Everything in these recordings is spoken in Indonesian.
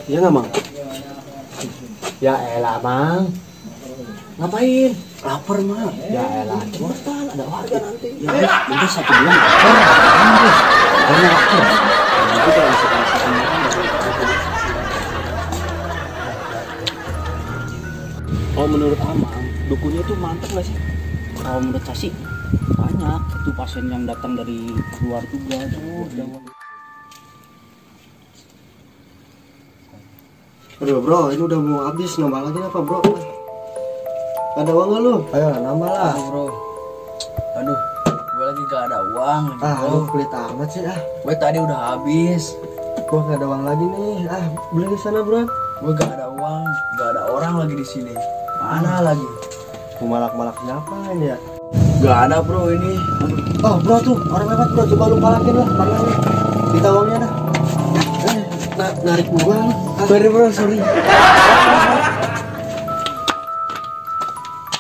Iya nggak, Mang? Ya elah, Mang. Ngapain? Lapar, Mang. Ya elah, wortel ada warga nanti. Ya udah 1 bulan lapar. Karena lapar. Nanti kalau kasih makan Kalau menurut Amang, dukunnya itu mantap nggak sih? kalau menurut saya sih banyak itu pasien yang datang dari luar juga tuh. Aduh bro, ini udah mau habis, nambah lagi apa bro? Ada uang gak lu? Ayo nambah lah. Bro, aduh, gue lagi gak ada uang. Lu pelit amat sih ah. Gue tadi udah habis. Gua gak ada uang lagi nih. Beli di sana bro. Gue gak ada uang, gak ada orang lagi di sini. Mana lagi? Malak-malak siapa ini ya? Gak ada bro ini. Oh bro tuh, orang lewat bro, coba lu palakin lah, mana kita uangnya dah. Narik gua lu. Sorry bro, sorry.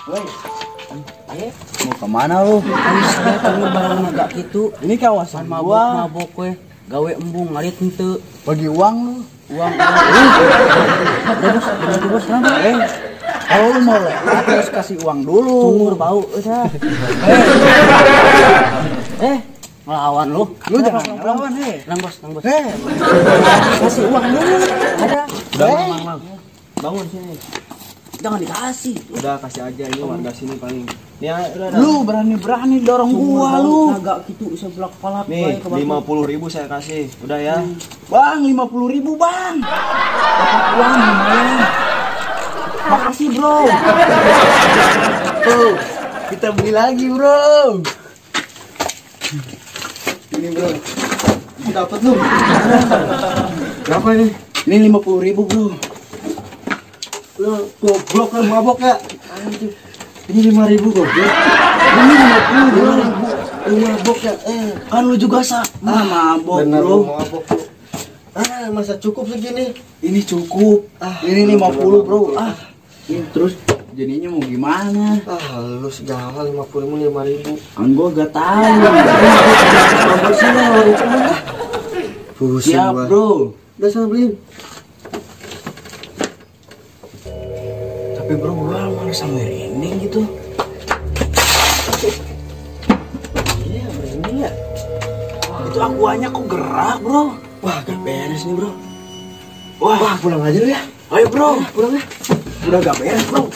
Woi, Mau kemana lu? Saya pengen barang agak gitu. Ini kawasan Mabok we. Gawe embung ngarit henteu. Bagi uang lu. Uang. Bos, Kalau lu mau lewat harus kasih uang dulu. sumur bau eueuh. Ngelawan lu. Lu jangan ngelawan, he. Nang bos. Kasih uang dulu. Ada. Udah, Mang. Bangun sini. Jangan dikasih. udah kasih aja ini warga sini paling. Nih udah. Lu berani-berani dorong gua lu. Agak gitu bisa belak-belak. Nih 50.000 saya kasih. Udah ya. Bang, 50.000 bang. Dapat uang lumayan. Makasih bro. Tuh, kita beli lagi bro. Ini bro. Dapat lu. Berapa ini? Ini 50.000 bro. Lu goblok lu mabok ya. Anjir. Ini 5.000 goblok. Ini 50.000. Lu mabok ya. Kan lu juga mabok Bener bro. lu mabok lu. Masa cukup segini? Ini cukup. Ini 50 bro. Ini terus jadinya mau gimana? Lu segala 50.000 5.000. Kan gua gak tahu. Mabok sih lu orang itu mana? Pusing Siap gua. bro. Udah sana beliin. Tapi bro gua malah sampai merinding gitu. Iya, merinding ya. Itu akuanya kok gerak bro. Wah, gak beres nih, bro. Wah, Pulang aja lu ya. ayo bro. Pulang ya. Udah gak beres bro.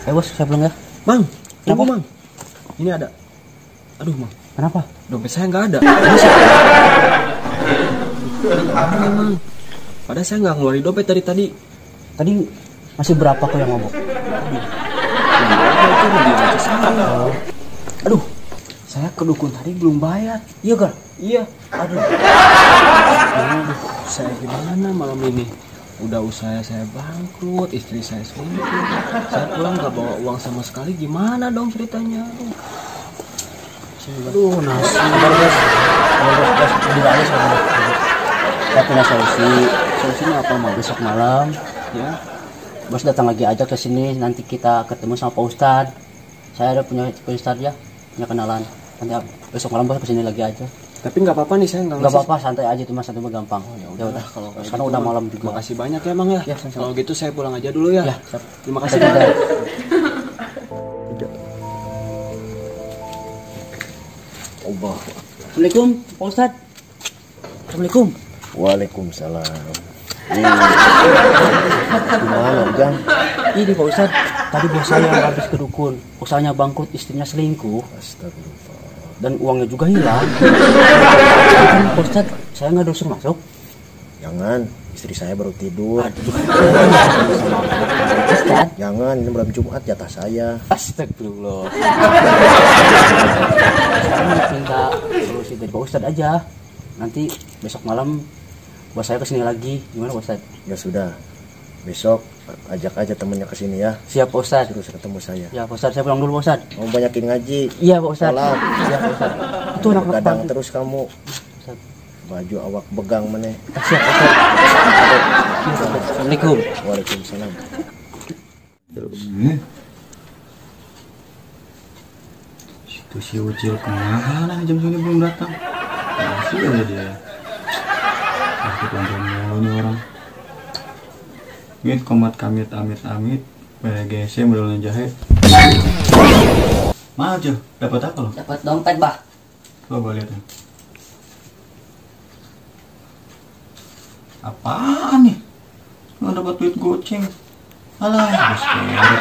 Bos, saya pulang ya. Mang, tunggu, Kenapa? Mang. Ini ada. Aduh, Mang. Kenapa? Dompet saya nggak ada. Mang. Padahal saya nggak ngeluarin dompet dari tadi. Tadi masih berapa kok yang mabok? Aduh, saya ke dukun tadi belum bayar. Iya kan? Iya. Aduh, saya gimana malam ini? Udah usaha saya bangkrut, istri saya selingkuh. Saya pulang nggak bawa uang sama sekali. Gimana dong ceritanya? Aduh, nasi. Bos, dibalik sama saya punya solusi. Solusinya apa? Mau besok malam, Ya, bos datang lagi aja ke sini. Nanti kita ketemu sama Pak Ustadz. Saya ada punya Ustadz ya, punya kenalan. Nanti besok malam bos kesini lagi aja. Tapi nggak apa-apa nih, saya nggak Nggak ngasih. apa-apa, santai aja itu mas, santai mah gampang. Ya udah, Kalau kayak sekarang gitu, udah Mang. malam juga. Makasih banyak ya, Mang ya. Ya, sama-sama. Kalau gitu saya pulang aja dulu ya. Ya, siap. Terima kasih. Dadah. Mang. Allah. Assalamualaikum Pak Ustadz. Assalamualaikum. Waalaikumsalam. Gimana, Ujang? Ini Pak Ustadz, tadi bos saya habis ke dukun. Usahanya bangkrut, istrinya selingkuh, Astagfirullah. dan uangnya juga hilang. Kan Pak Ustadz, saya nggak disuruh masuk. Jangan, istri saya baru tidur. Ustadz, Jangan, ini malam Jumat jatah saya. astagfirullah. Saya minta solusi dari Pak Ustadz aja. Nanti besok malam bos saya kesini lagi. Gimana Pak Ustadz? Ya sudah, besok ajak aja temennya ke sini ya. Siap Pak Ustadz. Terus ketemu saya. Ya Pak Ustadz, saya pulang dulu Pak Ustadz. Mau banyakin ngaji. Iya Pak Ustadz. Sholat. Iya Pak Ustadz. Itu anak Kadang Pak. terus kamu Ustadz. baju awak begang meneh. Siap Pak Ustadz. Assalamualaikum. Waalaikumsalam. Tuh si Ucil kemana jam segini belum datang? Masih aja dia. Pasti kontrol mulu orang. Mit komat kamit amit BGC modelnya jahe. Mana Cil? Dapat apa lo? Dapat dompet, Bah. Coba lihat nih. Apaan nih? Nggak dapat duit goceng. Alah, bos kerek.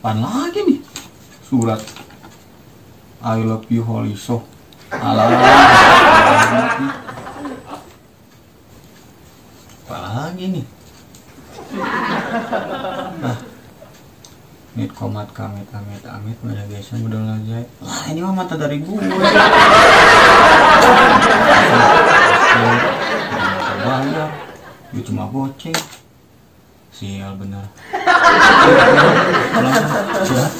Apaan lagi nih? Surat I love you Holy So. Alah. Apa lagi nih? Nah, mit komat kamit udah biasa udah aja. Lah ini mah mata dari gue. Bangga, dia cuma goceng. Sial bener. Pulang, sudah.